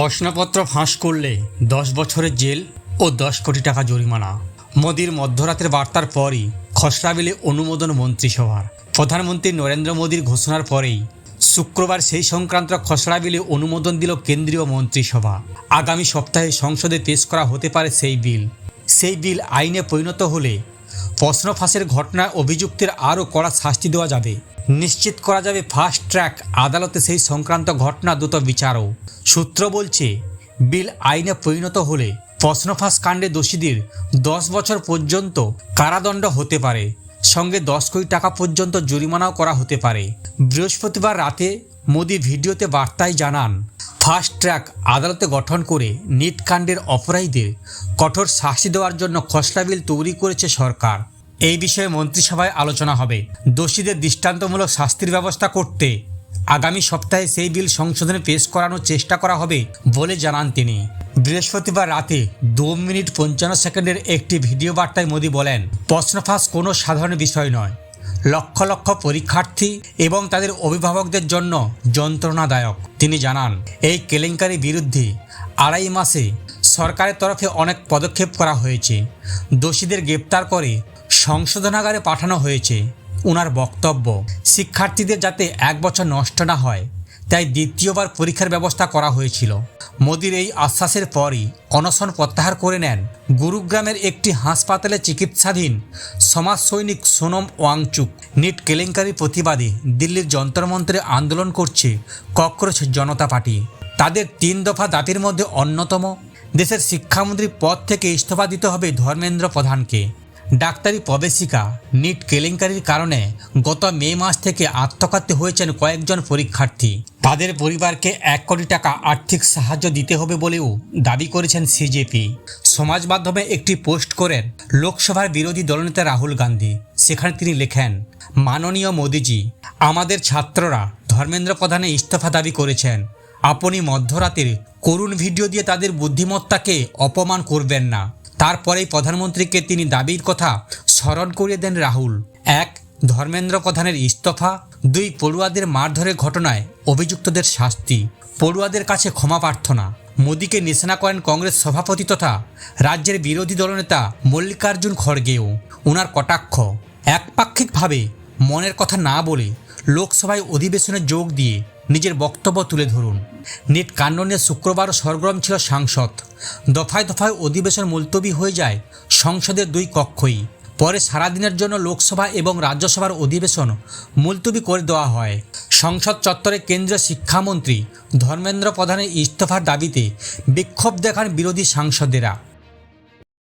প্রশ্নপত্র ফাঁস করলে 10 বছরের জেল ও 10 কোটি টাকা জরিমানা। মোদির মধ্যরাতের বার্তার পরই খসড়া বিলে অনুমোদন মন্ত্রিসভার। প্রধানমন্ত্রী নরেন্দ্র মোদির ঘোষণার পরেই শুক্রবার সেই সংক্রান্ত খসড়া বিলে অনুমোদন দিল কেন্দ্রীয় মন্ত্রিসভা। আগামী সপ্তাহে সংসদে পেশ করা হতে পারে সেই বিল আইনে পরিণত হলে প্রশ্ন ফাঁসের ঘটনায় অভিযুক্তের আরও কড়া শাস্তি দেওয়া যাবে। নিশ্চিত করা যাবে ফাস্ট ট্র্যাক আদালতে সেই সংক্রান্ত ঘটনা দ্রুত বিচারও। সূত্র বলছে, বিল আইনে পরিণত হলে প্রশ্ন ফাঁস কাণ্ডে দোষীদের 10 বছর পর্যন্ত কারাদণ্ড হতে পারে, সঙ্গে 10 কোটি টাকা পর্যন্ত জরিমানাও করা হতে পারে। বৃহস্পতিবার রাতে মোদি ভিডিওতে বার্তায় জানান, ফাস্ট ট্র্যাক আদালতে গঠন করে নিট কাণ্ডের অপরাধীদের কঠোর শাস্তি দেওয়ার জন্য খসড়া বিল তৈরি করেছে সরকার। এই বিষয়ে মন্ত্রিসভায় আলোচনা হবে। দোষীদের দৃষ্টান্তমূলক শাস্তির ব্যবস্থা করতে আগামী সপ্তাহে সেই বিল সংশোধনে পেশ করানোর চেষ্টা করা হবে বলে জানান তিনি। বৃহস্পতিবার রাতে 2 মিনিট 55 সেকেন্ডের একটি ভিডিও বার্তায় মোদি বলেন, প্রশ্ন ফাঁস কোনো সাধারণ বিষয় নয়। লক্ষ লক্ষ পরীক্ষার্থী এবং তাদের অভিভাবকদের জন্য যন্ত্রণাদায়ক। তিনি জানান, এই কেলেঙ্কারির বিরুদ্ধে 2.5 মাসে সরকারের তরফে অনেক পদক্ষেপ করা হয়েছে। দোষীদের গ্রেপ্তার করে সংশোধনাগারে পাঠানো হয়েছে। ওনার বক্তব্য, শিক্ষার্থীদের যাতে 1 বছর নষ্ট না হয় তাই দ্বিতীয়বার পরীক্ষার ব্যবস্থা করা হয়েছিল। মোদির এই আশ্বাসের পরই অনশন প্রত্যাহার করে নেন গুরুগ্রামের একটি হাসপাতালে চিকিৎসাধীন সমাজ সৈনিক সোনম ওয়াংচুক। নিট কেলেঙ্কারির প্রতিবাদে দিল্লির যন্তর মন্ত্রে আন্দোলন করছে ককরোচ জনতা পার্টি। তাদের 3 দফা দাবির মধ্যে অন্যতম, দেশের শিক্ষামন্ত্রীর পদ থেকে ইস্তফা দিতে হবে ধর্মেন্দ্র প্রধানকে। ডাক্তারি প্রবেশিকা নিট কেলেঙ্কারির কারণে গত মে মাস থেকে আত্মঘাতী হয়েছেন কয়েকজন পরীক্ষার্থী। তাদের পরিবারকে 1 কোটি টাকা আর্থিক সাহায্য দিতে হবে বলেও দাবি করেছেন সিজেপি। সমাজ মাধ্যমে একটি পোস্ট করেন লোকসভার বিরোধী দলনেতা রাহুল গান্ধী। সেখানে তিনি লেখেন, মাননীয় মোদিজি, আমাদের ছাত্ররা ধর্মেন্দ্র প্রধানের ইস্তফা দাবি করেছেন। আপনি মধ্যরাতের করুণ ভিডিও দিয়ে তাদের বুদ্ধিমত্তাকে অপমান করবেন না। তারপরেই প্রধানমন্ত্রীকে তিনি দাবির কথা স্মরণ করিয়ে দেন রাহুল। 1. ধর্মেন্দ্র প্রধানের ইস্তফা। 2. পড়ুয়াদের মারধরের ঘটনায় অভিযুক্তদের শাস্তি। পড়ুয়াদের কাছে ক্ষমা প্রার্থনা। মোদিকে নিশানা করেন কংগ্রেস সভাপতি তথা রাজ্যের বিরোধী দলনেতা মল্লিকার্জুন খড়গেও। ওনার কটাক্ষ, একপাক্ষিকভাবে মনের কথা না বলে লোকসভায় অধিবেশনে যোগ দিয়ে নিজের বক্তব্য তুলে ধরুন। নিট কাণ্ড নিয়ে শুক্রবারও সরগরম ছিল সাংসদ। দফায় দফায় অধিবেশন মুলতবি হয়ে যায় সংসদের 2 কক্ষই। পরে সারাদিনের জন্য লোকসভা এবং রাজ্যসভার অধিবেশন মুলতবি করে দেওয়া হয়। সংসদ চত্বরে কেন্দ্রীয় শিক্ষামন্ত্রী ধর্মেন্দ্র প্রধানের ইস্তফার দাবিতে বিক্ষোভ দেখান বিরোধী সাংসদেরা।